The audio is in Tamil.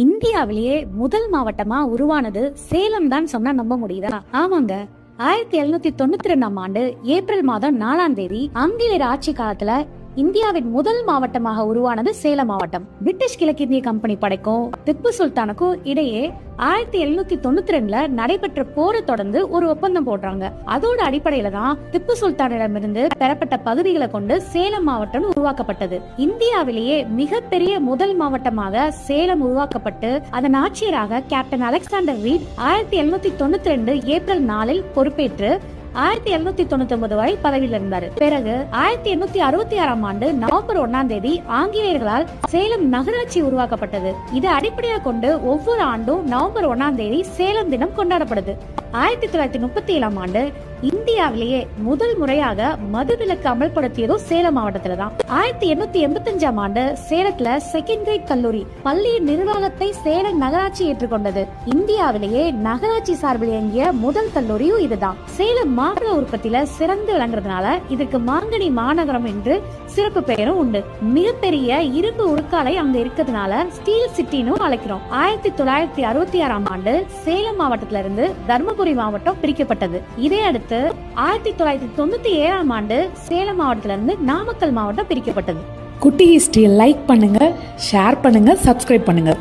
இந்தியாவிலேயே முதல் மாவட்டமா உருவானது சேலம் தான் சொன்னா நம்ப முடியுதா? ஆமாங்க. 1792 ஆண்டு ஏப்ரல் மாதம் 4ஆம் தேதி ஆங்கிலேயர் ஆட்சி காலத்துல இந்தியாவின் முதல் மாவட்டமாக உருவானது சேலம் மாவட்டம். பிரிட்டிஷ் கிழக்கிந்திய கம்பெனி படைக்கும் திப்பு சுல்தானுக்கும் இடையே 1792 நடைபெற்ற போரை தொடர்ந்து ஒரு ஒப்பந்தம் போடுறாங்க. அதோட அடிப்படையில தான் திப்பு சுல்தானிடமிருந்து பெறப்பட்ட பகுதிகளை கொண்டு சேலம் மாவட்டம் உருவாக்கப்பட்டது. இந்தியாவிலேயே மிகப்பெரிய முதல் மாவட்டமாக சேலம் உருவாக்கப்பட்டு அதன் ஆட்சியராக கேப்டன் அலெக்சாண்டர் ரீட் 1792 ஏப்ரல் 4 பொறுப்பேற்று 1799 வரை பதவியில் இருந்தார். பிறகு 1866 ஆண்டு நவம்பர் 1ஆம் தேதி ஆங்கிலேயர்களால் சேலம் நகராட்சி உருவாக்கப்பட்டது. இதை அடிப்படையாக கொண்டு ஒவ்வொரு ஆண்டும் நவம்பர் 1ஆம் தேதி சேலம் தினம் கொண்டாடப்படுது. 1937 ஆண்டு இந்தியாவிலேயே முதல் முறையாக மதுவிலக்கு அமல்படுத்தியதும் சேலம் மாவட்டத்துல தான். 1885 ஆண்டு சேலத்துல செகண்ட் கிரேட் கல்லூரி பள்ளி நிர்வாகத்தை சேலம் நகராட்சி ஏற்றுக்கொண்டது. இந்தியாவிலேயே நகராட்சி சார்பில் இயங்கிய முதல் கல்லூரியும் இதுதான். சேலம் மாநில உற்பத்தியில சிறந்து விளங்குறதுனால இதுக்கு மாங்கனி மாநகரம் என்று சிறப்பு பெயரும் உண்டு. மிகப்பெரிய இரும்பு உருக்காலை அங்க இருக்கிறதுனால ஸ்டீல் சிட்டின்னு அழைக்கிறோம். 1966 ஆண்டு சேலம் மாவட்டத்தில இருந்து தர்மபுரி மாவட்டம் பிரிக்கப்பட்டது. இதை அடுத்து 1997 ஆண்டு சேலம் மாவட்டத்திலிருந்து நாமக்கல் மாவட்டம் பிரிக்கப்பட்டது. குட்டி ஹிஸ்டரியை லைக் பண்ணுங்க, ஷேர் பண்ணுங்க, சப்ஸ்கிரைப் பண்ணுங்க.